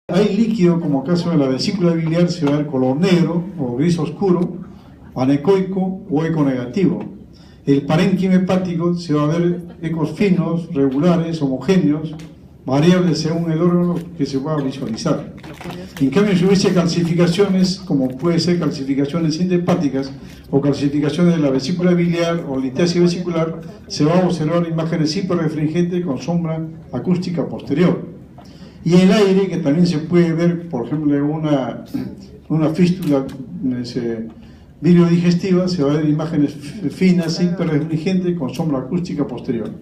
Hay líquido, como caso de la vesícula biliar, se va a ver color negro o gris oscuro, anecoico o eco negativo. El parénquima hepático se va a ver ecos finos, regulares, homogéneos, variables según el órgano que se va a visualizar. En cambio, si hubiese calcificaciones, como puede ser calcificaciones endopáticas o calcificaciones de la vesícula biliar o litiasis vesicular, se va a observar imágenes hiperrefringentes con sombra acústica posterior. Y el aire, que también se puede ver, por ejemplo, en una fístula biliodigestiva, se va a ver imágenes finas, hiperrefringentes con sombra acústica posterior.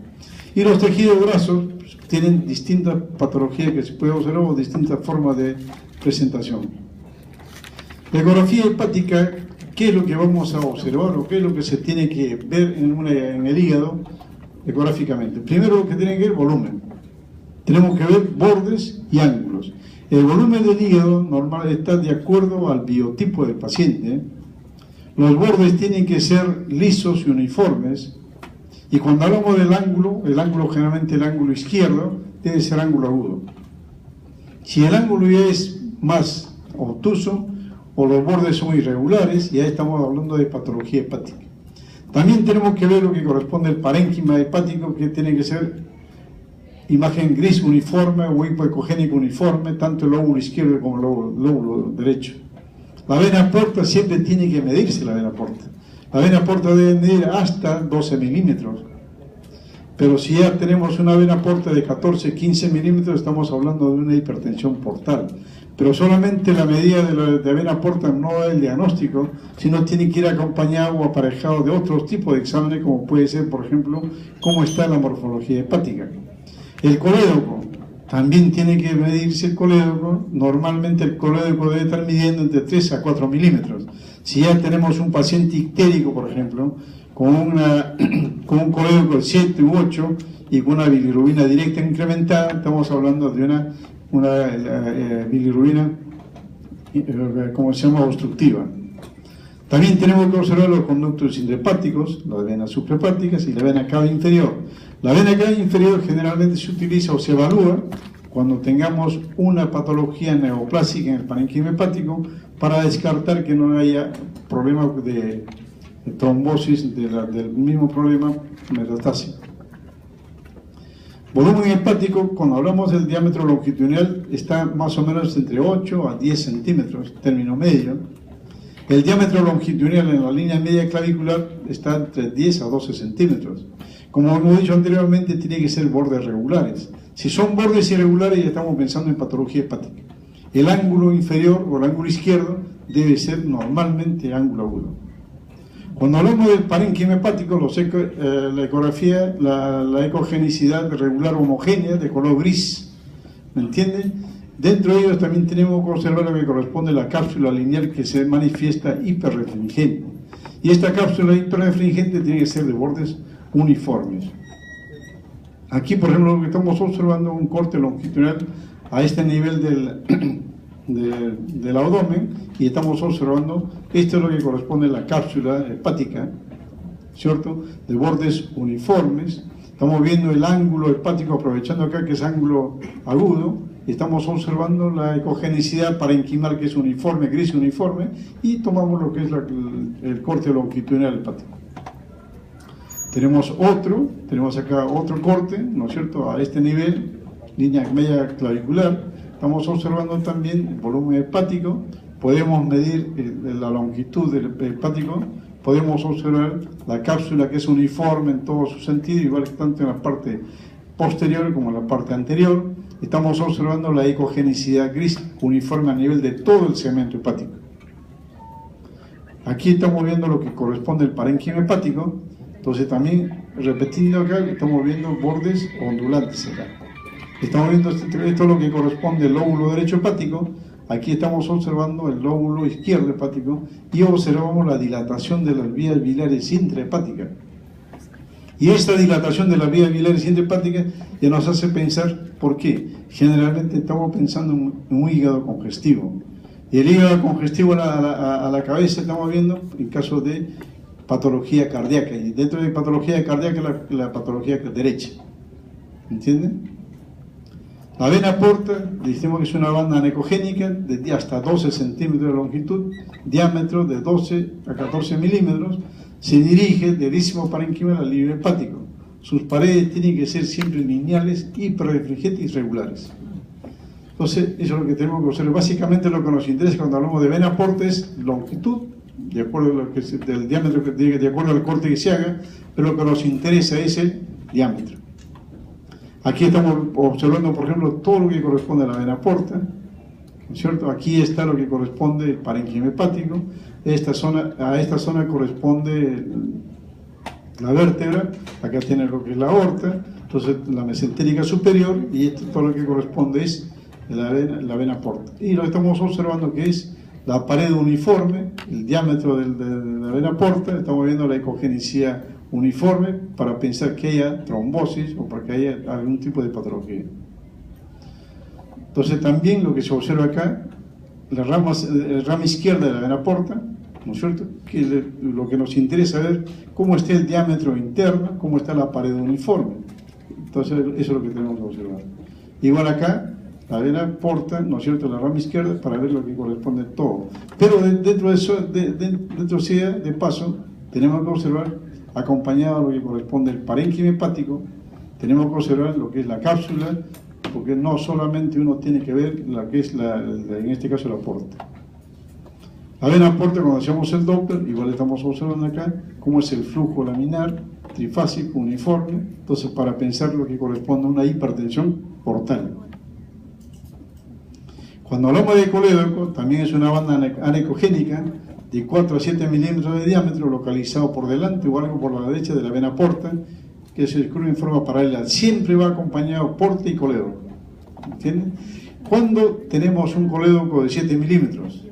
Y los tejidos grasos tienen distintas patologías que se puede observar o distintas formas de presentación. La ecografía hepática, ¿qué es lo que vamos a observar o qué es lo que se tiene que ver en el hígado ecográficamente? Primero, lo que tiene que ver volumen. Tenemos que ver bordes y ángulos. El volumen del hígado normal está de acuerdo al biotipo del paciente. Los bordes tienen que ser lisos y uniformes. Y cuando hablamos del ángulo generalmente el ángulo izquierdo, debe ser ángulo agudo. Si el ángulo ya es más obtuso o los bordes son irregulares, ya estamos hablando de patología hepática. También tenemos que ver lo que corresponde al parénquima hepático, que tiene que ser imagen gris uniforme o hipoecogénico uniforme, tanto el lóbulo izquierdo como el lóbulo derecho. La vena porta siempre tiene que medirse la vena porta. La vena porta debe medir hasta 12 milímetros. Pero si ya tenemos una vena porta de 14-15 milímetros, estamos hablando de una hipertensión portal. Pero solamente la medida de vena porta no es el diagnóstico, sino tiene que ir acompañado o aparejado de otros tipos de exámenes, como puede ser, por ejemplo, cómo está la morfología hepática. El colédoco, también tiene que medirse el colédoco. Normalmente el colédoco debe estar midiendo entre 3 a 4 milímetros. Si ya tenemos un paciente ictérico, por ejemplo, con un colédoco de 7 u 8 y con una bilirrubina directa incrementada, estamos hablando de una bilirrubina, como se llama, obstructiva. También tenemos que observar los conductos intrahepáticos, las venas suprahepáticas y la vena cava inferior. La vena cava inferior generalmente se utiliza o se evalúa cuando tengamos una patología neoplásica en el parénquima hepático para descartar que no haya problemas de trombosis del mismo problema metastásico. Volumen hepático, cuando hablamos del diámetro longitudinal, está más o menos entre 8 a 10 centímetros, término medio. El diámetro longitudinal en la línea media clavicular está entre 10 a 12 centímetros. Como hemos dicho anteriormente, tiene que ser bordes regulares. Si son bordes irregulares, ya estamos pensando en patología hepática. El ángulo inferior o el ángulo izquierdo debe ser normalmente ángulo agudo. Cuando hablamos del parénquima hepático, la ecografía, la ecogenicidad regular homogénea de color gris, ¿me entienden? Dentro de ellos también tenemos que observar lo que corresponde a la cápsula lineal, que se manifiesta hiperrefringente. Y esta cápsula hiperrefringente tiene que ser de bordes uniformes. Aquí, por ejemplo, lo que estamos observando un corte longitudinal a este nivel del abdomen, y estamos observando, esto es lo que corresponde a la cápsula hepática, ¿cierto? De bordes uniformes. Estamos viendo el ángulo hepático, aprovechando acá que es ángulo agudo, y estamos observando la ecogenicidad parenquimal, que es uniforme, gris uniforme, y tomamos lo que es el corte longitudinal hepático. Tenemos acá otro corte, ¿no es cierto?, a este nivel, línea media clavicular. Estamos observando también el volumen hepático, podemos medir la longitud del hepático, podemos observar la cápsula, que es uniforme en todo su sentido, igual que tanto en la parte posterior como en la parte anterior. Estamos observando la ecogenicidad gris uniforme a nivel de todo el segmento hepático. Aquí estamos viendo lo que corresponde al parénquima hepático. Entonces también, repitiendo acá, estamos viendo bordes ondulantes acá. Estamos viendo esto es lo que corresponde al lóbulo derecho hepático. Aquí estamos observando el lóbulo izquierdo hepático y observamos la dilatación de las vías biliares intrahepáticas. Y esta dilatación de las vías biliares intrahepáticas ya nos hace pensar por qué. Generalmente estamos pensando en un hígado congestivo. Y el hígado congestivo a la cabeza estamos viendo en caso de patología cardíaca. Y dentro de patología cardíaca la patología derecha. ¿Entienden? La vena porta, decimos que es una banda anecogénica de hasta 12 centímetros de longitud, diámetro de 12 a 14 milímetros, se dirige del istmo parenquimal al líquido hepático. Sus paredes tienen que ser siempre lineales, hiperrefringentes y regulares. Entonces, eso es lo que tenemos que observar. Básicamente lo que nos interesa cuando hablamos de vena porta es longitud, de acuerdo a lo que del diámetro que tiene, de acuerdo al corte que se haga, pero lo que nos interesa es el diámetro. Aquí estamos observando, por ejemplo, todo lo que corresponde a la vena porta, ¿no es cierto? Aquí está lo que corresponde al parénquima hepático. A esta zona corresponde la vértebra, acá tiene lo que es la aorta, entonces la mesentérica superior, y esto todo lo que corresponde es la vena porta. Y lo que estamos observando que es la pared uniforme, el diámetro de la vena porta, estamos viendo la ecogenicidad uniforme para pensar que haya trombosis o para que haya algún tipo de patología. Entonces también lo que se observa acá, la rama izquierda de la vena porta, ¿no es cierto? Que lo que nos interesa es ver cómo está el diámetro interno, cómo está la pared uniforme. Entonces eso es lo que tenemos que observar. Igual acá, la vena porta, ¿no es cierto?, la rama izquierda, para ver lo que corresponde todo. Pero dentro de eso, de paso, tenemos que observar, acompañado a lo que corresponde al parénquima hepático, tenemos que observar lo que es la cápsula, porque no solamente uno tiene que ver lo que es, en este caso, la porta. La vena porta, cuando hacemos el Doppler, igual estamos observando acá, cómo es el flujo laminar, trifásico, uniforme, entonces para pensar lo que corresponde a una hipertensión portal. Cuando hablamos de colédoco, también es una banda anecogénica de 4 a 7 milímetros de diámetro, localizado por delante o algo por la derecha de la vena porta, que se descubre en forma paralela. Siempre va acompañado porta y colédoco. ¿Entienden? Cuando tenemos un colédoco de 7 milímetros,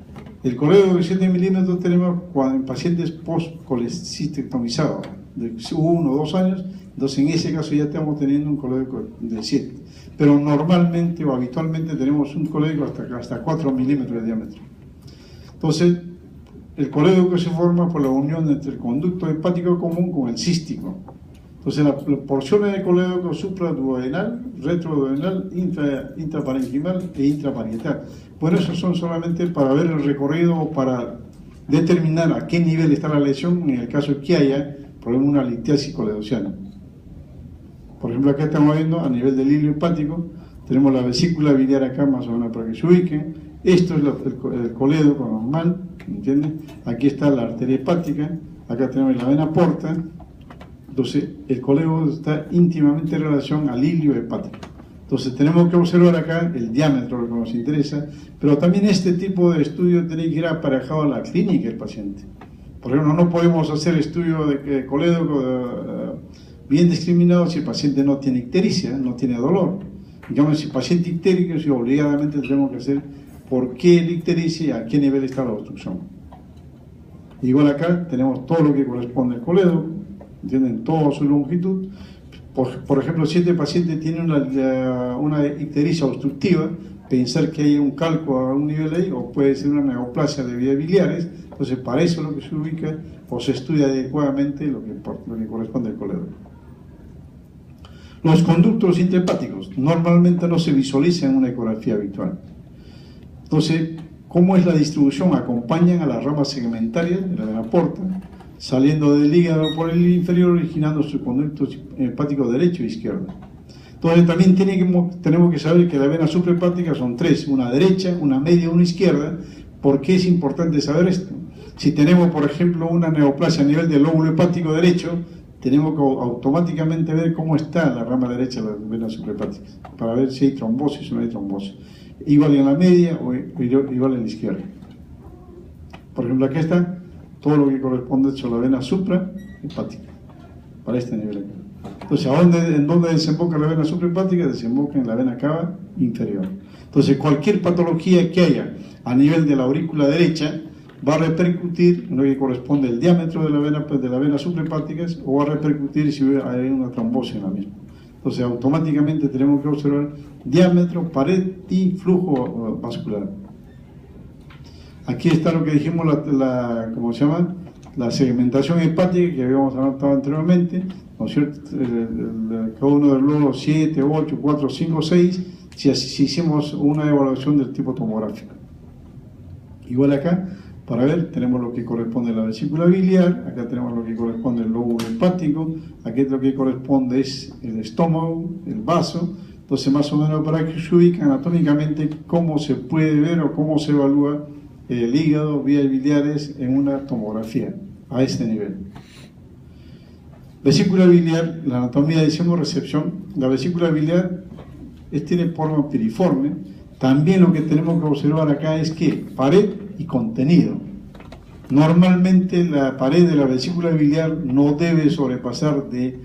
el colédoco de 7 milímetros tenemos en pacientes post-colecistectomizados, de 1 o 2 años, entonces en ese caso ya estamos teniendo un colédoco de 7. Pero normalmente o habitualmente tenemos un colédoco hasta 4 milímetros de diámetro. Entonces, el colédoco se forma por la unión entre el conducto hepático común con el cístico. Entonces, las porciones de colédoco supraduodenal, retroduodenal, intraparenquimal e intraparietal. Bueno, eso son solamente para ver el recorrido o para determinar a qué nivel está la lesión en el caso que haya, por ejemplo, una litiasis coledociana. Por ejemplo, acá estamos viendo a nivel del hilo hepático, tenemos la vesícula biliar acá más o menos para que se ubiquen. Esto es el colédoco normal, ¿entienden? Aquí está la arteria hepática, acá tenemos la vena porta. Entonces, el colédoco está íntimamente en relación al hilio hepático. Entonces, tenemos que observar acá el diámetro, lo que nos interesa, pero también este tipo de estudio tiene que ir aparejado a la clínica del paciente. Por ejemplo, no podemos hacer estudio de colédoco bien discriminado si el paciente no tiene ictericia, no tiene dolor. Digamos, si el paciente ictérico, si obligadamente tenemos que hacer por qué el ictericia y a qué nivel está la obstrucción. Igual acá tenemos todo lo que corresponde al colédoco, ¿entienden? Toda su longitud. Por ejemplo, si este paciente tiene una ictericia obstructiva, pensar que hay un calco a un nivel ahí, o puede ser una neoplasia de vías biliares, entonces para eso es lo que se ubica o se estudia adecuadamente lo que corresponde al colédoco. Los conductos intrahepáticos normalmente no se visualizan en una ecografía habitual. Entonces, ¿cómo es la distribución? Acompañan a las ramas segmentarias de la vena porta, saliendo del hígado por el inferior, originando sus conductos hepáticos derecho e izquierdo. Entonces, también tenemos que saber que la vena suprahepática son 3, una derecha, una media y una izquierda. ¿Por qué es importante saber esto? Si tenemos, por ejemplo, una neoplasia a nivel del lóbulo hepático derecho, tenemos que automáticamente ver cómo está la rama derecha de las venas suprahepáticas, para ver si hay trombosis o no hay trombosis. Igual en la media o igual en la izquierda. Por ejemplo, aquí está todo lo que corresponde a la vena suprahepática, para este nivel acá. Entonces, ¿en dónde desemboca la vena suprahepática? Desemboca en la vena cava inferior. Entonces, cualquier patología que haya a nivel de la aurícula derecha va a repercutir en lo que corresponde al diámetro de la vena suprahepática o va a repercutir si hay una trombosis en la misma. Entonces, automáticamente tenemos que observar diámetro, pared y flujo vascular. Aquí está lo que dijimos, ¿cómo se llama? La segmentación hepática que habíamos hablado anteriormente, ¿no es cierto? Cada uno de los lóbulos 7, 8, 4, 5, 6 si hicimos una evaluación del tipo tomográfico. Igual acá, para ver, tenemos lo que corresponde a la vesícula biliar, acá tenemos lo que corresponde al lóbulo hepático, aquí lo que corresponde es el estómago, el vaso. Entonces, más o menos para que se ubique anatómicamente cómo se puede ver o cómo se evalúa el hígado, vías biliares en una tomografía a este nivel. Vesícula biliar, la anatomía decimos recepción. La vesícula biliar tiene forma piriforme. También lo que tenemos que observar acá es que pared y contenido. Normalmente la pared de la vesícula biliar no debe sobrepasar de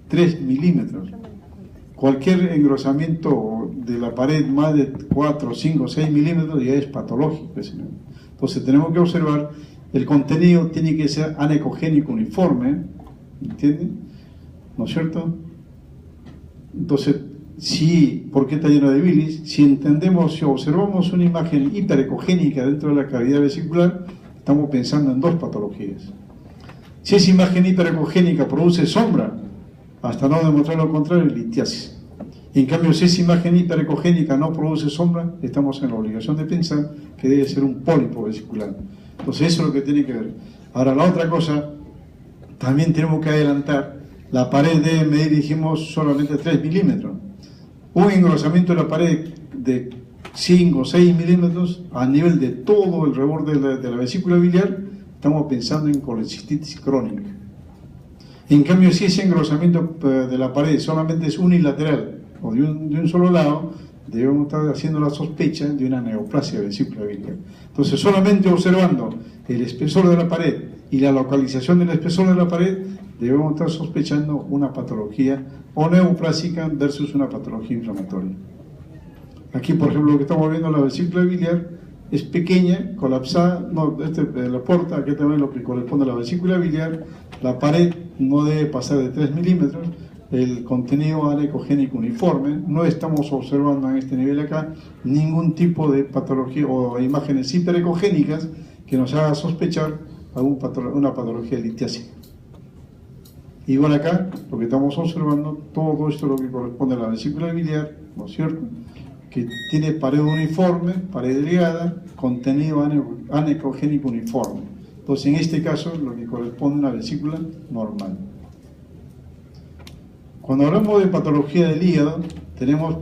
3 milímetros. Cualquier engrosamiento de la pared más de 4, 5, 6 milímetros ya es patológico. Entonces tenemos que observar, el contenido tiene que ser anecogénico uniforme, ¿entienden? ¿No es cierto? Entonces, ¿por qué está lleno de bilis? Si observamos una imagen hiperecogénica dentro de la cavidad vesicular, estamos pensando en dos patologías. Si esa imagen hiperecogénica produce sombra, hasta no demostrar lo contrario, litiasis. En cambio, si esa imagen hiperecogénica no produce sombra, estamos en la obligación de pensar que debe ser un pólipo vesicular. Entonces, eso es lo que tiene que ver. Ahora, la otra cosa, también tenemos que adelantar, la pared debe medir, dijimos, solamente 3 milímetros. Un engrosamiento de la pared de 5 o 6 milímetros a nivel de todo el reborde de la vesícula biliar, estamos pensando en colecistitis crónica. En cambio, si ese engrosamiento de la pared solamente es unilateral o de un solo lado, debemos estar haciendo la sospecha de una neoplasia vesícula biliar. Entonces, solamente observando el espesor de la pared y la localización del espesor de la pared, debemos estar sospechando una patología o neoplásica versus una patología inflamatoria. Aquí, por ejemplo, lo que estamos viendo, la vesícula biliar es pequeña, colapsada, la puerta, aquí también lo que corresponde a la vesícula biliar, la pared no debe pasar de 3 milímetros, el contenido anecogénico uniforme, no estamos observando en este nivel acá ningún tipo de patología o imágenes hiperecogénicas que nos haga sospechar una patología litiásica. Igual acá, lo que estamos observando, todo esto es lo que corresponde a la vesícula biliar, ¿no es cierto?, que tiene pared uniforme, pared delgada, contenido anecogénico uniforme. Entonces, en este caso, lo que corresponde a una vesícula normal. Cuando hablamos de patología del hígado, tenemos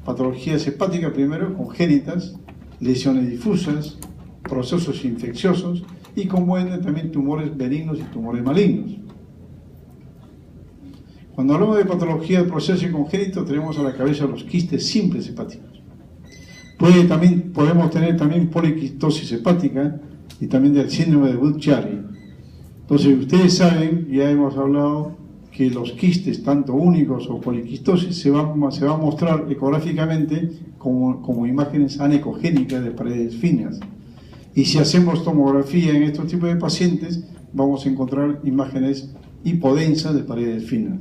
patologías hepáticas primero, congénitas, lesiones difusas, procesos infecciosos y como ende también tumores benignos y tumores malignos. Cuando hablamos de patología de proceso congénito, tenemos a la cabeza los quistes simples hepáticos. Podemos tener también poliquistosis hepática y también del síndrome de Budd-Chiari. Entonces, ustedes saben, ya hemos hablado, que los quistes, tanto únicos o poliquistosis, se va a mostrar ecográficamente como imágenes anecogénicas de paredes finas. Y si hacemos tomografía en estos tipos de pacientes, vamos a encontrar imágenes hipodensas de paredes finas.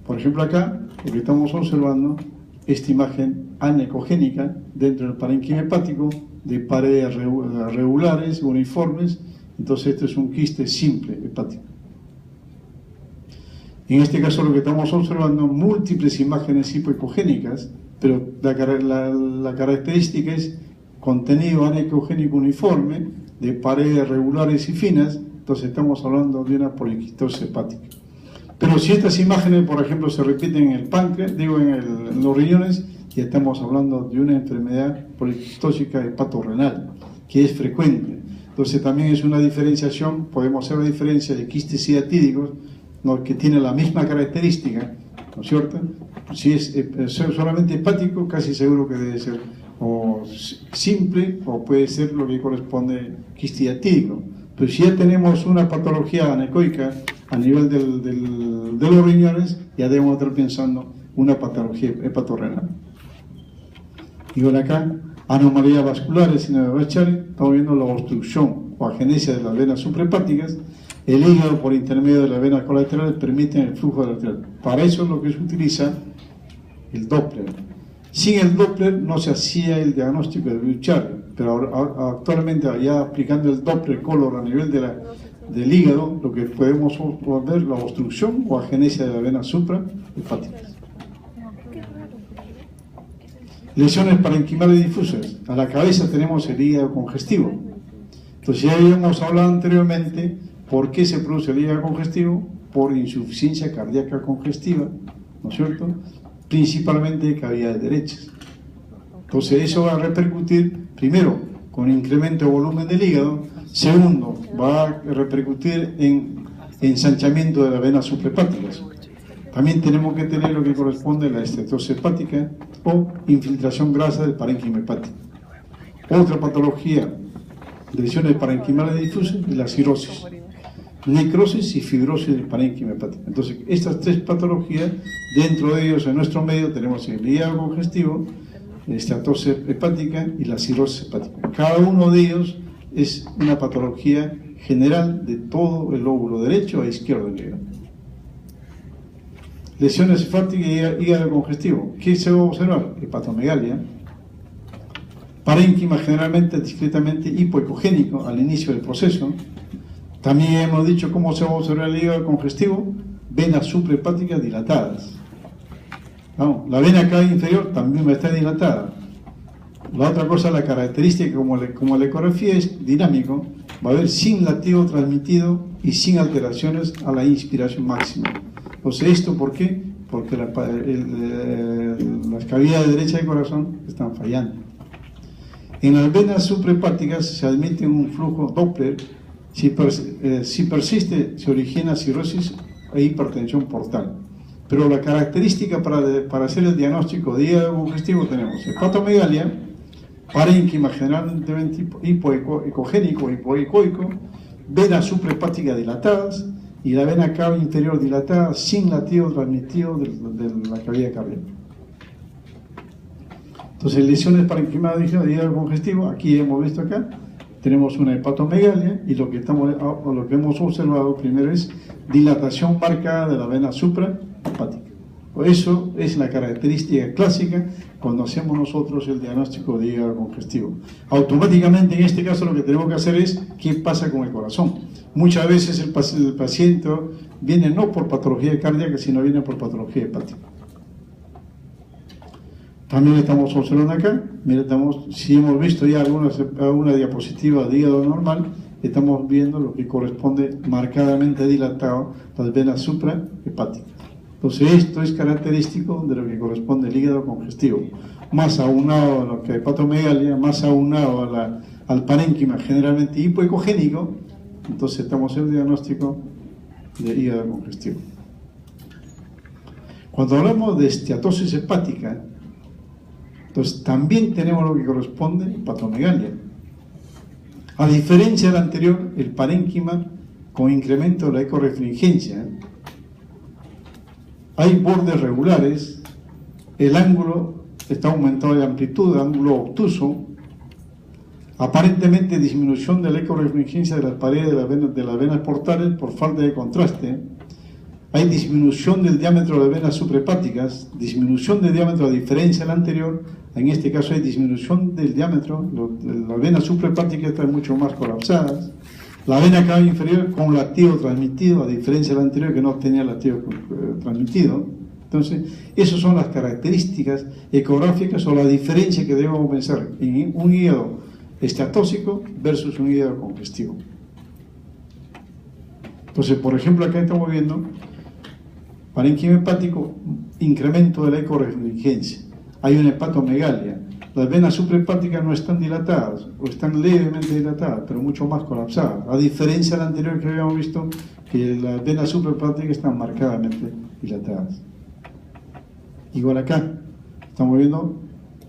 Por ejemplo, acá, lo que estamos observando, esta imagen anecogénica dentro del parénquima hepático de paredes regulares, uniformes. Entonces, esto es un quiste simple hepático. En este caso, lo que estamos observando, múltiples imágenes hipoecogénicas, pero la característica es contenido anecogénico uniforme de paredes regulares y finas. Entonces, estamos hablando de una poliquistosis hepática. Pero si estas imágenes, por ejemplo, se repiten en el páncreas, en los riñones, ya estamos hablando de una enfermedad poliquistósica hepatorrenal, que es frecuente. Entonces también es una diferenciación, podemos hacer la diferencia de quistes ciatídicos, ¿no?, que tiene la misma característica, ¿no es cierto? Si es solamente hepático, casi seguro que debe ser o simple o puede ser lo que corresponde quiste ciatídico. Pero si ya tenemos una patología anecoica a nivel de los riñones, ya debemos estar pensando una patología hepatorrenal. Igual acá, anomalías vasculares, síndrome de Budd-Chiari, estamos viendo la obstrucción o agenesia de las venas suprahepáticas. El hígado, por intermedio de las venas colaterales, permite el flujo arterial. Para eso es lo que se utiliza el Doppler. Sin el Doppler no se hacía el diagnóstico de Budd-Chiari, pero actualmente ya aplicando el Doppler color a nivel del hígado, lo que podemos ver la obstrucción o agenesia de las venas suprahepáticas. Lesiones parenquimales difusas. A la cabeza tenemos el hígado congestivo. Entonces ya habíamos hablado anteriormente por qué se produce el hígado congestivo, por insuficiencia cardíaca congestiva, ¿no es cierto? Principalmente de cavidades derechas. Entonces eso va a repercutir, primero, con incremento de volumen del hígado. Segundo, va a repercutir en ensanchamiento de las venas suprahepáticas. También tenemos que tener lo que corresponde a la esteatosis hepática o infiltración grasa del parénquima hepático. Otra patología de lesiones parenquimales difusas es la cirrosis, necrosis y fibrosis del parénquima hepático. Entonces, estas tres patologías, dentro de ellos, en nuestro medio, tenemos el hígado congestivo, la esteatosis hepática y la cirrosis hepática. Cada uno de ellos es una patología general de todo el lóbulo derecho e izquierdo del hígado. Lesiones hepáticas y hígado congestivo. ¿Qué se va a observar? Hepatomegalia. Parénquima generalmente discretamente hipoecogénico al inicio del proceso. También hemos dicho cómo se va a observar el hígado congestivo. Venas suprahepáticas dilatadas. Vamos, la vena cava inferior también va a estar dilatada. La otra cosa, la característica como la ecografía es dinámico, va a haber sin latido transmitido y sin alteraciones a la inspiración máxima. Entonces, ¿esto por qué? Porque las cavidades derechas del corazón están fallando. En las venas suprahepáticas se admite un flujo Doppler. Si persiste, se origina cirrosis e hipertensión portal. Pero la característica para hacer el diagnóstico de hígado congestivo tenemos hepatomegalia, parénquima generalmente hipoecogénico, hipoecoico, venas suprahepáticas dilatadas y la vena cava inferior dilatada sin latido transmitido de la cavidad cardíaca. Entonces, lesiones parenquimales de hígado congestivo, aquí hemos visto acá, tenemos una hepatomegalia y lo que hemos observado primero es dilatación marcada de la vena suprahepática. Eso es la característica clásica cuando hacemos nosotros el diagnóstico de hígado congestivo. Automáticamente, en este caso, lo que tenemos que hacer es qué pasa con el corazón. Muchas veces el paciente viene no por patología cardíaca, sino viene por patología hepática. También estamos observando acá, mira, si hemos visto ya alguna diapositiva de hígado normal, estamos viendo lo que corresponde marcadamente dilatado las venas suprahepáticas. Entonces, esto es característico de lo que corresponde al hígado congestivo, más aunado a lo que hepatomegalia, más aunado al parénquima generalmente hipoecogénico. Entonces, estamos en el diagnóstico de hígado congestivo. Cuando hablamos de esteatosis hepática, entonces también tenemos lo que corresponde a hepatomegalia. A diferencia del anterior, el parénquima con incremento de la ecorefringencia. Hay bordes regulares, el ángulo está aumentado de amplitud, ángulo obtuso, aparentemente disminución de la ecorefringencia de las paredes de las venas portales por falta de contraste. Hay disminución del diámetro de las venas suprahepáticas, disminución del diámetro a diferencia del anterior. En este caso hay disminución del diámetro, las venas suprahepáticas están mucho más colapsadas. La vena cava inferior con latido transmitido, a diferencia del anterior que no tenía latido transmitido. Entonces, esas son las características ecográficas o la diferencia que debemos pensar en un hígado esteatóxico versus un hígado congestivo. Entonces, por ejemplo, acá estamos viendo parénquima hepático, incremento de la ecorefringencia. Hay una hepatomegalia. Las venas suprahepáticas no están dilatadas o están levemente dilatadas, pero mucho más colapsadas. A diferencia del anterior que habíamos visto, que las venas suprahepáticas están marcadamente dilatadas. Igual acá, estamos viendo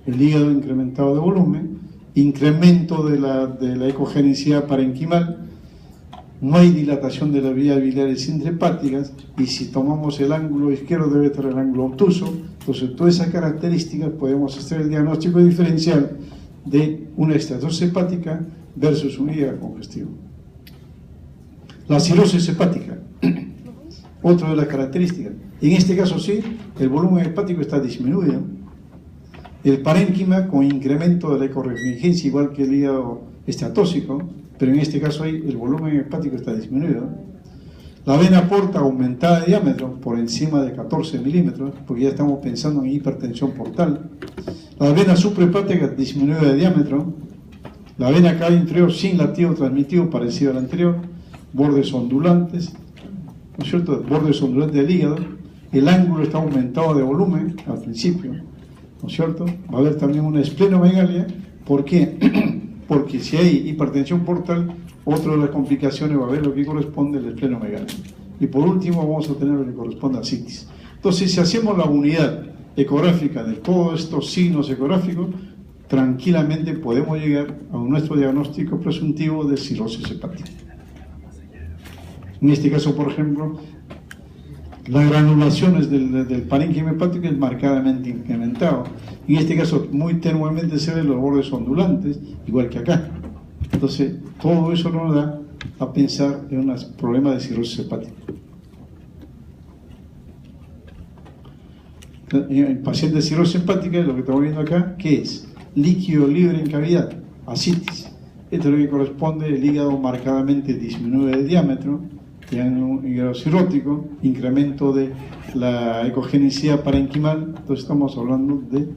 el hígado incrementado de volumen, incremento de la ecogenicidad parenquimal, no hay dilatación de las vías biliares intrahepáticas y si tomamos el ángulo izquierdo debe estar el ángulo obtuso. Entonces, todas esas características podemos hacer el diagnóstico diferencial de una esteatosis hepática versus un hígado congestivo. La cirrosis hepática, otra de las características. En este caso sí, el volumen hepático está disminuido. El parénquima con incremento de la ecorefringencia, igual que el hígado esteatóxico, pero en este caso el volumen hepático está disminuido. La vena porta aumentada de diámetro por encima de 14 milímetros, porque ya estamos pensando en hipertensión portal. La vena suprahepática disminuye de diámetro. La vena cava inferior sin latido transmitido, parecido al anterior. Bordes ondulantes, ¿no es cierto? Bordes ondulantes del hígado. El ángulo está aumentado de volumen al principio, ¿no es cierto? Va a haber también una esplenomegalia. ¿Por qué? Porque si hay hipertensión portal, otra de las complicaciones va a haber lo que corresponde al esplenomegalia. Y por último vamos a tener lo que corresponde a citis. Entonces, si hacemos la unidad ecográfica de todos estos signos ecográficos, tranquilamente podemos llegar a nuestro diagnóstico presuntivo de cirrosis hepática. En este caso, por ejemplo, las granulaciones del parénquima hepático es marcadamente incrementado. En este caso, muy tenuemente se ven los bordes ondulantes, igual que acá. Entonces, todo eso nos da a pensar en un problema de cirrosis hepática. En paciente de cirrosis hepática, lo que estamos viendo acá, ¿qué es? Líquido libre en cavidad, ascitis. Esto es lo que corresponde, el hígado marcadamente disminuye de diámetro, tiene un hígado cirrótico, incremento de la ecogenicidad parenquimal, entonces estamos hablando de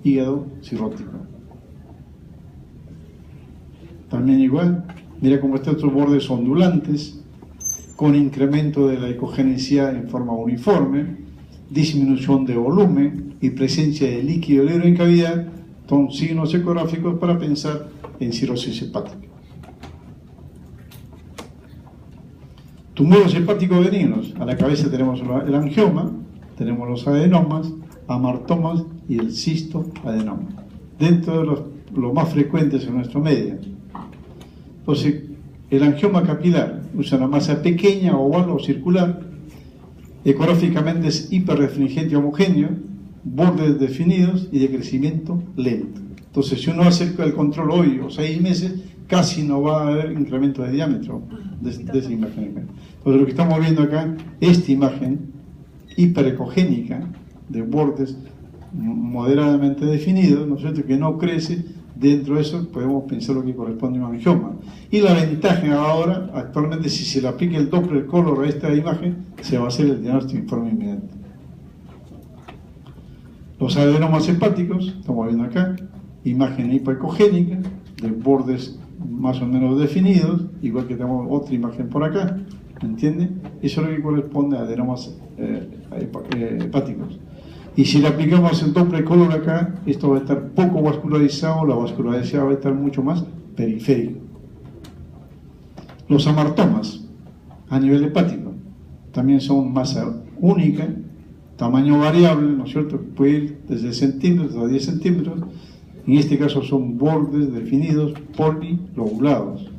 hígado cirrótico. También igual, mira cómo están estos bordes ondulantes, con incremento de la ecogenicidad en forma uniforme, disminución de volumen y presencia de líquido libre en cavidad, son signos ecográficos para pensar en cirrosis hepática. Tumores hepáticos benignos. A la cabeza tenemos el angioma, tenemos los adenomas, amartomas y el cistoadenoma. Dentro de los más frecuentes en nuestro medio. Entonces, el angioma capilar usa una masa pequeña, oval o circular. Ecográficamente es hiperrefringente homogéneo, bordes definidos y de crecimiento lento. Entonces, si uno hace el control hoy o 6 meses, casi no va a haber incremento de diámetro de esa imagen. Entonces, lo que estamos viendo acá, esta imagen hiperecogénica de bordes moderadamente definidos, ¿no es cierto?, que no crece. Dentro de eso podemos pensar lo que corresponde a un angioma. Y la ventaja ahora, actualmente, si se le aplica el Doppler color a esta imagen, se va a hacer el diagnóstico en forma inmediata. Los adenomas hepáticos, estamos viendo acá, imagen hipoecogénica, de bordes más o menos definidos, igual que tenemos otra imagen por acá, ¿me entiende? Eso es lo que corresponde a adenomas hepáticos. Y si le aplicamos el Doppler color acá, esto va a estar poco vascularizado, la vascularización va a estar mucho más periférico. Los amartomas, a nivel hepático, también son masa única, tamaño variable, ¿no es cierto? Puede ir desde centímetros a 10 centímetros. En este caso son bordes definidos polilobulados.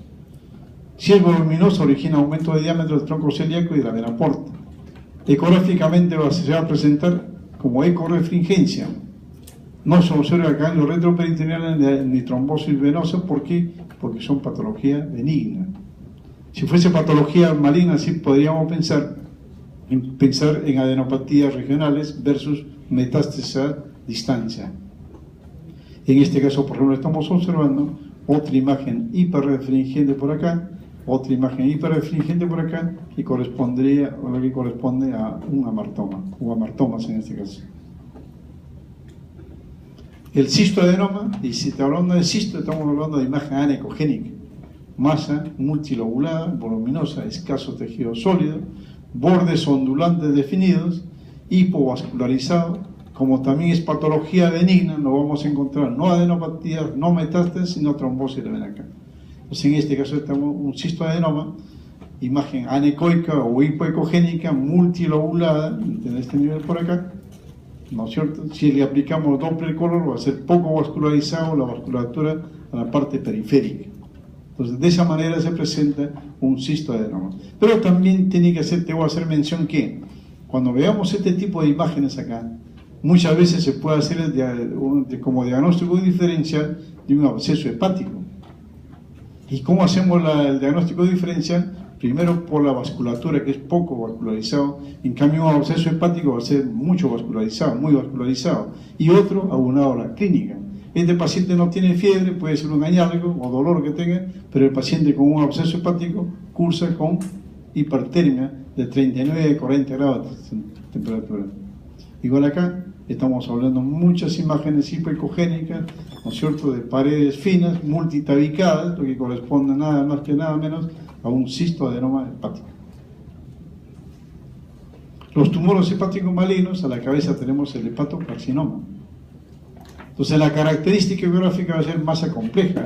Si es voluminoso, origina aumento de diámetro del tronco celíaco y de la vena porta. Ecográficamente se va a presentar como ecorefringencia. No se observa ganglios retroperitoneales ni trombosis venosa. ¿Por qué? Porque son patologías benignas. Si fuese patología maligna, sí podríamos pensar en adenopatías regionales versus metástasis a distancia. En este caso, por ejemplo, estamos observando otra imagen hiperrefringente por acá, otra imagen hiperrefringente por acá, que correspondería a lo que corresponde a un amartoma, o amartomas en este caso. El cistoadenoma, y si te hablando de cisto, estamos hablando de imagen anecogénica, masa multilobulada, voluminosa, escaso tejido sólido, bordes ondulantes definidos, hipovascularizado. Como también es patología benigna, no vamos a encontrar no adenopatías, no metástasis, sino trombosis de vena acá. Entonces, en este caso tenemos un cistoadenoma, imagen anecoica o hipoecogénica, multilobulada, en este nivel por acá, ¿no es cierto? Si le aplicamos Doppler color, va a ser poco vascularizado la vasculatura a la parte periférica. Entonces, de esa manera se presenta un cistoadenoma. Pero también tiene que hacer, te voy a hacer mención que, cuando veamos este tipo de imágenes acá, muchas veces se puede hacer como diagnóstico diferencial de un absceso hepático. ¿Y cómo hacemos el diagnóstico diferencial? Primero por la vasculatura, que es poco vascularizado. En cambio, un absceso hepático va a ser mucho vascularizado, muy vascularizado. Y otro, aunado a la clínica. Este paciente no tiene fiebre, puede ser un hallazgo o dolor que tenga, pero el paciente con un absceso hepático cursa con hipertermia de 39 a 40 grados de temperatura. Igual acá, estamos hablando de muchas imágenes hipoecogénicas, ¿no es cierto?, de paredes finas, multitabicadas, lo que corresponde nada más que nada menos a un cistoadenoma hepático. Los tumores hepáticos malignos, a la cabeza tenemos el hepatocarcinoma. Entonces la característica geográfica va a ser masa compleja,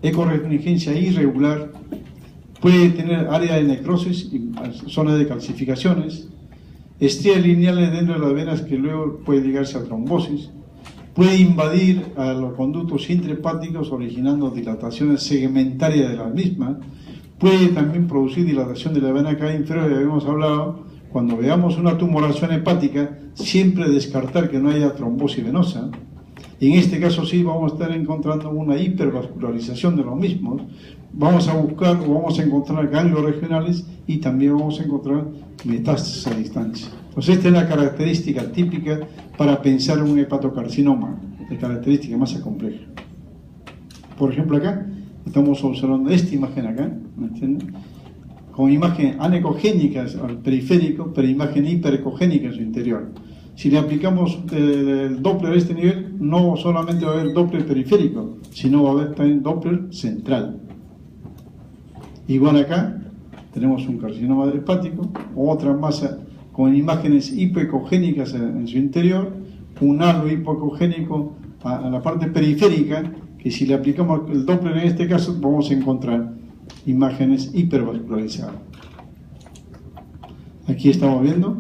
ecorregnigencia irregular, puede tener área de necrosis y zonas de calcificaciones, estrías lineales dentro de las venas que luego puede ligarse a trombosis, puede invadir a los conductos intrahepáticos originando dilataciones segmentarias de las mismas, puede también producir dilatación de la vena cava inferior, ya habíamos hablado. Cuando veamos una tumoración hepática, siempre descartar que no haya trombosis venosa. En este caso sí vamos a estar encontrando una hipervascularización de los mismos. Vamos a buscar o vamos a encontrar ganglios regionales y también vamos a encontrar metástasis a distancia. Pues esta es la característica típica para pensar en un hepatocarcinoma, de característica masa compleja. Por ejemplo acá, estamos observando esta imagen acá, ¿me entienden?, con imagen anecogénica al periférico, pero imagen hiperecogénica en su interior. Si le aplicamos el Doppler a este nivel, no solamente va a haber Doppler periférico, sino va a haber también Doppler central. Igual acá, tenemos un carcinoma hepático, otra masa con imágenes hipoecogénicas en su interior, un halo hipoecogénico a la parte periférica, que si le aplicamos el Doppler en este caso, vamos a encontrar imágenes hipervascularizadas. Aquí estamos viendo,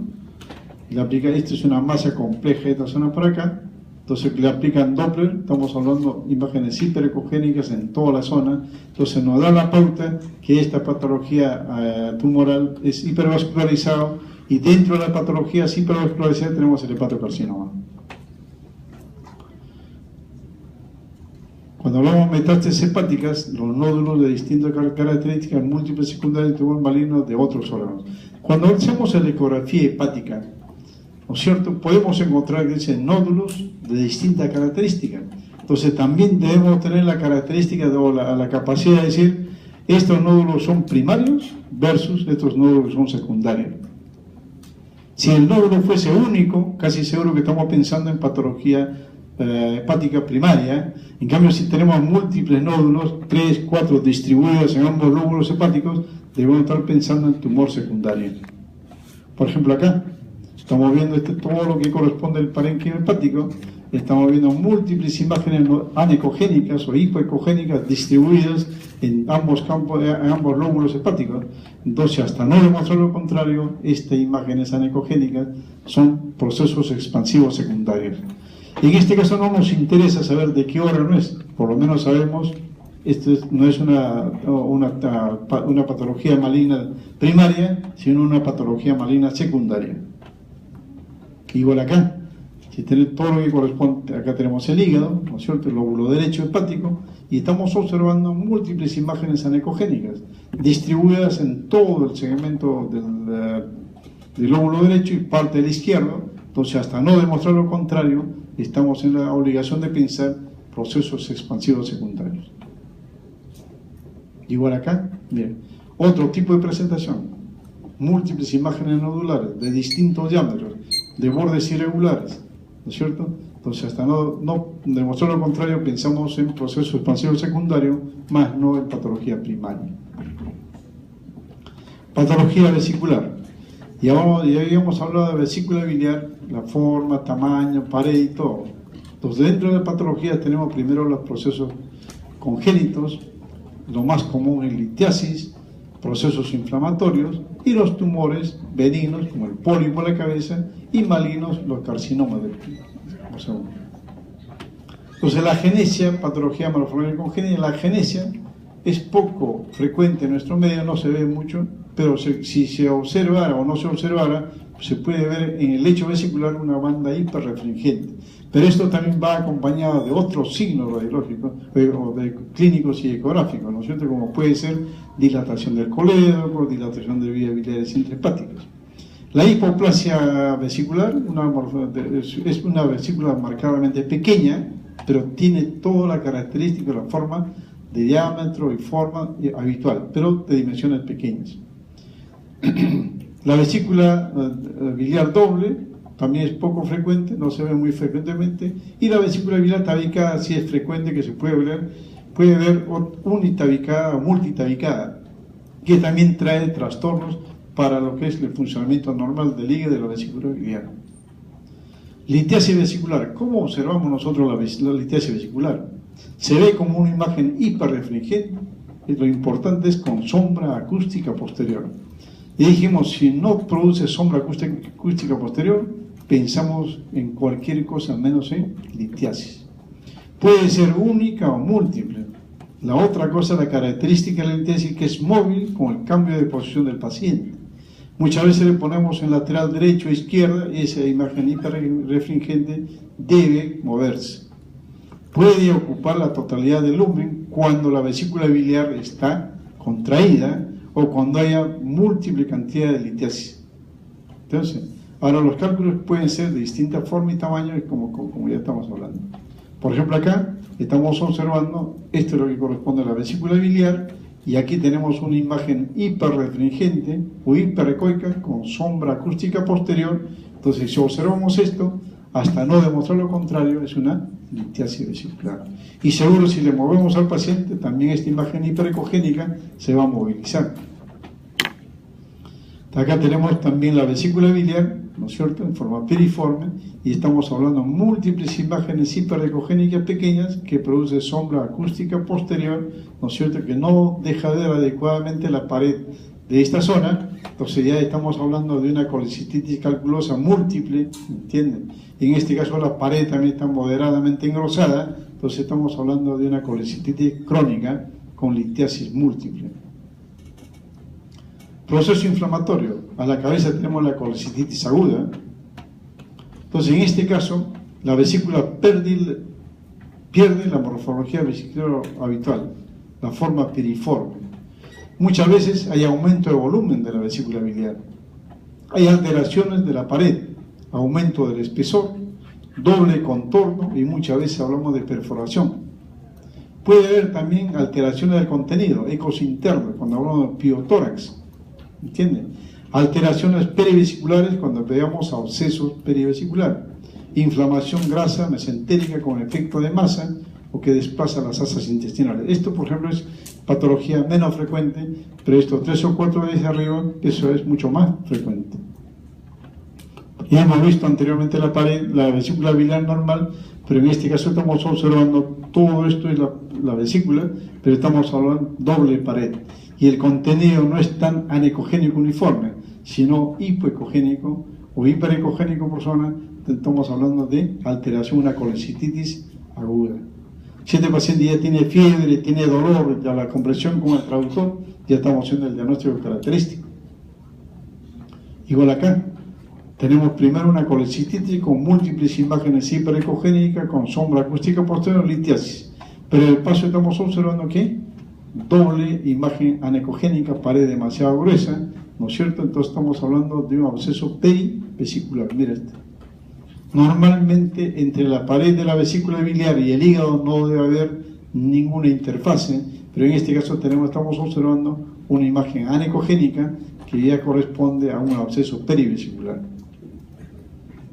esto es una masa compleja, esta zona por acá, entonces le aplican Doppler, estamos hablando de imágenes hiperecogénicas en toda la zona, entonces nos da la pauta que esta patología tumoral es hipervascularizada y dentro de la patología hipervascularizada tenemos el hepatocarcinoma. Cuando hablamos de metástasis hepáticas, los nódulos de distintas características múltiples secundarias de tumor maligno de otros órganos. Cuando hacemos la ecografía hepática, ¿no es cierto?, podemos encontrar que dicen nódulos de distintas características. Entonces también debemos tener la característica de la capacidad de decir, estos nódulos son primarios versus estos nódulos son secundarios. Si el nódulo fuese único, casi seguro que estamos pensando en patología hepática primaria. En cambio, si tenemos múltiples nódulos, 3, 4 distribuidos en ambos lóbulos hepáticos, debemos estar pensando en tumor secundario. Por ejemplo, acá estamos viendo todo lo que corresponde al parénquima hepático. Estamos viendo múltiples imágenes anecogénicas o hipoecogénicas distribuidas en ambos campos, en ambos lóbulos hepáticos. Entonces, hasta no demostrar lo contrario, estas imágenes anecogénicas son procesos expansivos secundarios. En este caso no nos interesa saber de qué órgano es, por lo menos sabemos, esto no es una patología maligna primaria, sino una patología maligna secundaria. Igual acá, si tenemos todo lo que corresponde, acá tenemos el hígado, ¿no es cierto?, el lóbulo derecho hepático, y estamos observando múltiples imágenes anecogénicas, distribuidas en todo el segmento del lóbulo derecho y parte del izquierdo. Entonces, hasta no demostrar lo contrario, estamos en la obligación de pensar procesos expansivos secundarios. Igual acá, bien, otro tipo de presentación, múltiples imágenes nodulares de distintos diámetros, de bordes irregulares, ¿no es cierto? Entonces, hasta no demostrar lo contrario, pensamos en procesos expansivos secundarios, más no en patología primaria. Patología vesicular. Ya habíamos hablado de vesícula biliar, la forma, tamaño, pared y todo. Entonces, dentro de la patología tenemos primero los procesos congénitos, lo más común es litiasis, procesos inflamatorios y los tumores benignos, como el pólipo en la cabeza, y malignos, los carcinomas del pie. Entonces, la agenesia, patología malformatoria congénita, la agenesia es poco frecuente en nuestro medio, no se ve mucho, pero si se observara o no se observara, se puede ver en el lecho vesicular una banda hiperrefringente. Pero esto también va acompañado de otros signos radiológicos, o de clínicos y ecográficos, ¿no es cierto?, como puede ser dilatación del colédoco, dilatación de vías biliares intrahepáticas. La hipoplasia vesicular es una vesícula marcadamente pequeña, pero tiene toda la característica, la forma de diámetro y forma habitual, pero de dimensiones pequeñas. La vesícula biliar doble también es poco frecuente, no se ve muy frecuentemente, y la vesícula biliar tabicada sí es frecuente que se puede ver unitabicada o multitabicada, que también trae trastornos para lo que es el funcionamiento normal del hígado y de la vesícula biliar. Litiasis vesicular. ¿Cómo observamos nosotros la litiasis vesicular? Se ve como una imagen hiperrefringente, y lo importante es con sombra acústica posterior. Y dijimos, si no produce sombra acústica posterior, pensamos en cualquier cosa menos en litiasis. Puede ser única o múltiple. La otra cosa, la característica de la litiasis, que es móvil con el cambio de posición del paciente. Muchas veces le ponemos en lateral derecho o izquierda y esa imagen hiperrefringente debe moverse. Puede ocupar la totalidad del lumen cuando la vesícula biliar está contraída o cuando haya múltiple cantidad de litiasis. Entonces, ahora los cálculos pueden ser de distinta forma y tamaño, como ya estamos hablando. Por ejemplo, acá estamos observando, esto es lo que corresponde a la vesícula biliar, y aquí tenemos una imagen hiperrefringente o hiperecoica con sombra acústica posterior. Entonces, si observamos esto, hasta no demostrar lo contrario, es una litiasis vesicular. Y seguro, si le movemos al paciente, también esta imagen hiperecogénica se va a movilizar. Acá tenemos también la vesícula biliar, ¿no es cierto?, en forma piriforme, y estamos hablando de múltiples imágenes hiperecogénicas pequeñas que produce sombra acústica posterior, ¿no es cierto?, que no deja ver adecuadamente la pared de esta zona. Entonces ya estamos hablando de una colecistitis calculosa múltiple, ¿entienden? En este caso la pared también está moderadamente engrosada, entonces estamos hablando de una colecistitis crónica con litiasis múltiple. Proceso inflamatorio. A la cabeza tenemos la colecistitis aguda. Entonces, en este caso, la vesícula pierde la morfología vesicular habitual, la forma piriforme. Muchas veces hay aumento de volumen de la vesícula biliar. Hay alteraciones de la pared, aumento del espesor, doble contorno y muchas veces hablamos de perforación. Puede haber también alteraciones del contenido, ecos internos, cuando hablamos de piotórax. ¿Entienden? Alteraciones perivesiculares cuando veamos abscesos perivesiculares, inflamación grasa mesentérica con efecto de masa o que desplaza las asas intestinales. Esto, por ejemplo, es patología menos frecuente, pero esto 3 o 4 veces arriba, eso es mucho más frecuente. Ya hemos visto anteriormente la pared, la vesícula biliar normal, pero en este caso estamos observando todo esto es la vesícula, pero estamos hablando doble pared. Y el contenido no es tan anecogénico uniforme, sino hipoecogénico o hiperecogénico por zona. Estamos hablando de alteración, una colecistitis aguda. Si este paciente ya tiene fiebre, tiene dolor, ya la compresión con el traductor, ya estamos haciendo el diagnóstico característico. Igual acá, tenemos primero una colecistitis con múltiples imágenes hiperecogénicas, con sombra acústica posterior, litiasis. Pero en el paso estamos observando que doble imagen anecogénica, pared demasiado gruesa, ¿no es cierto? Entonces estamos hablando de un absceso perivesicular. Mira este. Normalmente entre la pared de la vesícula biliar y el hígado no debe haber ninguna interfase, pero en este caso estamos observando una imagen anecogénica que ya corresponde a un absceso perivesicular.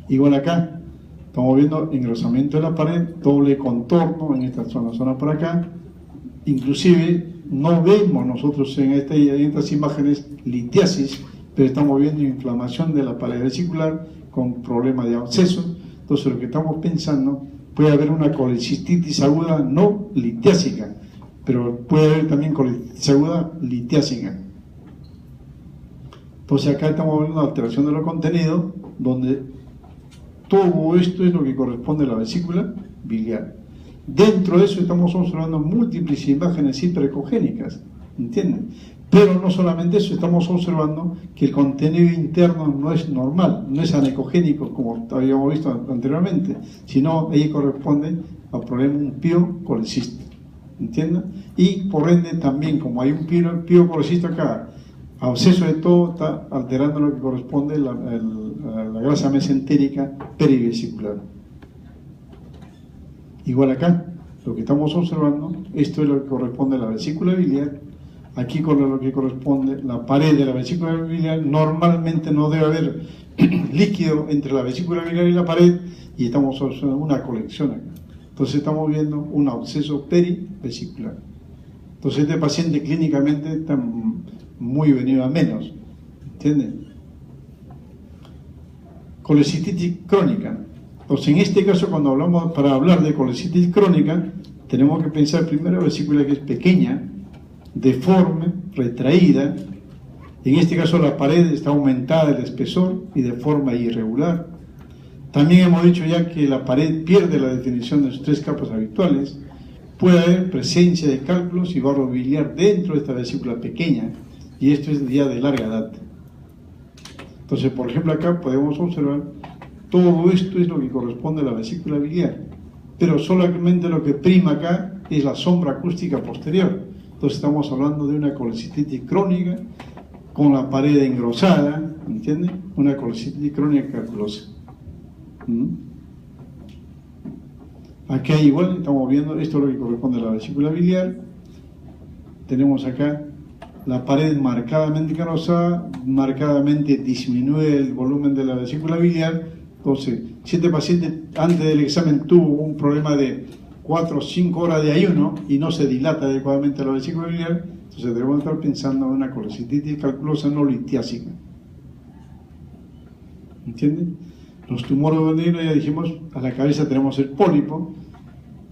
Igual acá, estamos viendo engrosamiento de la pared, doble contorno en esta zona por acá. Inclusive no vemos nosotros en estas imágenes litiasis, pero estamos viendo inflamación de la pared vesicular con problema de absceso. Entonces lo que estamos pensando, puede haber una colecistitis aguda no litiásica, pero puede haber también colecistitis aguda litiásica. Entonces acá estamos viendo una alteración de los contenidos, donde todo esto es lo que corresponde a la vesícula biliar. Dentro de eso estamos observando múltiples imágenes hiperecogénicas, ¿entienden? Pero no solamente eso, estamos observando que el contenido interno no es normal, no es anecogénico como habíamos visto anteriormente, sino ahí corresponde al problema un piocolecista, ¿entienden? Y por ende también, como hay un piocolecista acá, absceso de todo, está alterando lo que corresponde a la grasa mesentérica perivesicular. Igual acá, lo que estamos observando, esto es lo que corresponde a la vesícula biliar, aquí con lo que corresponde la pared de la vesícula biliar. Normalmente no debe haber líquido entre la vesícula biliar y la pared, y estamos observando una colección acá. Entonces estamos viendo un absceso perivesicular. Entonces este paciente clínicamente está muy venido a menos, ¿entienden? Colecistitis crónica. Entonces en este caso, cuando hablamos, para hablar de colecistitis crónica, tenemos que pensar primero en vesícula que es pequeña, deforme, retraída. En este caso la pared está aumentada de espesor y de forma irregular. También hemos dicho ya que la pared pierde la definición de sus tres capas habituales. Puede haber presencia de cálculos y barro biliar dentro de esta vesícula pequeña, y esto es ya de larga data. Entonces, por ejemplo, acá podemos observar todo esto es lo que corresponde a la vesícula biliar, pero solamente lo que prima acá es la sombra acústica posterior. Entonces estamos hablando de una colecistitis crónica con la pared engrosada, ¿entiende? Una colecistitis crónica calculosa. Aquí igual estamos viendo, esto es lo que corresponde a la vesícula biliar. Tenemos acá la pared marcadamente engrosada, marcadamente disminuye el volumen de la vesícula biliar. Entonces, si este paciente antes del examen tuvo un problema de 4 o 5 horas de ayuno y no se dilata adecuadamente la vesícula biliar, entonces debemos estar pensando en una colecistitis calculosa no litiásica. ¿Entienden? Los tumores benignos, ya dijimos, a la cabeza tenemos el pólipo.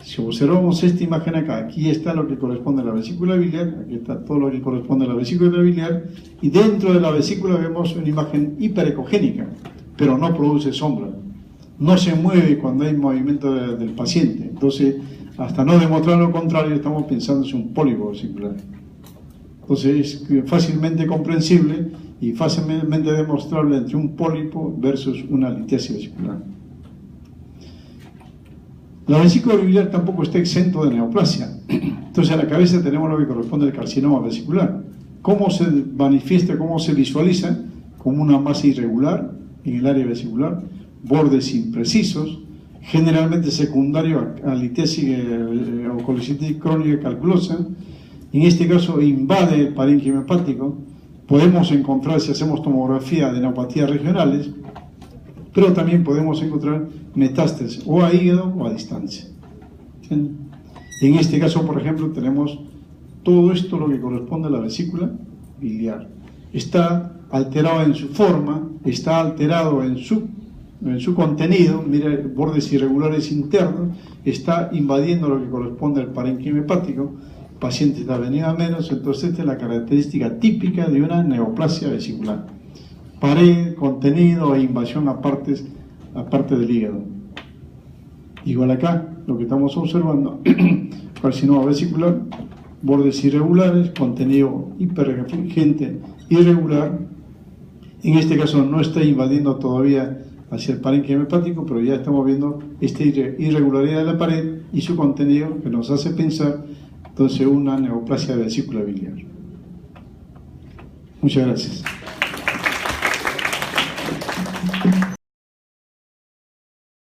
Si observamos esta imagen acá, aquí está lo que corresponde a la vesícula biliar, aquí está todo lo que corresponde a la vesícula biliar, y dentro de la vesícula vemos una imagen hiperecogénica, pero no produce sombra, no se mueve cuando hay movimiento del paciente. Entonces, hasta no demostrar lo contrario, estamos pensando en un pólipo vesicular. Entonces, es fácilmente comprensible y fácilmente demostrable entre un pólipo versus una litiasis vesicular. La vesícula biliar tampoco está exento de neoplasia. Entonces, a la cabeza tenemos lo que corresponde al carcinoma vesicular. ¿Cómo se manifiesta, cómo se visualiza? Como una masa irregular en el área vesicular, bordes imprecisos, generalmente secundario a litiasis o colecistitis crónica calculosa. En este caso invade el parénquima hepático. Podemos encontrar, si hacemos tomografía, de neuropatías regionales, pero también podemos encontrar metástasis o a hígado o a distancia. En este caso, por ejemplo, tenemos todo esto lo que corresponde a la vesícula biliar. Está alterado en su forma, está alterado en su contenido, mira, bordes irregulares internos, está invadiendo lo que corresponde al parénquima hepático. El paciente está venido a menos, entonces esta es la característica típica de una neoplasia vesicular. Pared, contenido e invasión a parte del hígado. Igual acá, lo que estamos observando, carcinoma vesicular, bordes irregulares, contenido hiperregente irregular. En este caso no está invadiendo todavía hacia el parénquima hepático, pero ya estamos viendo esta irregularidad de la pared y su contenido que nos hace pensar entonces una neoplasia de vesícula biliar. Muchas gracias.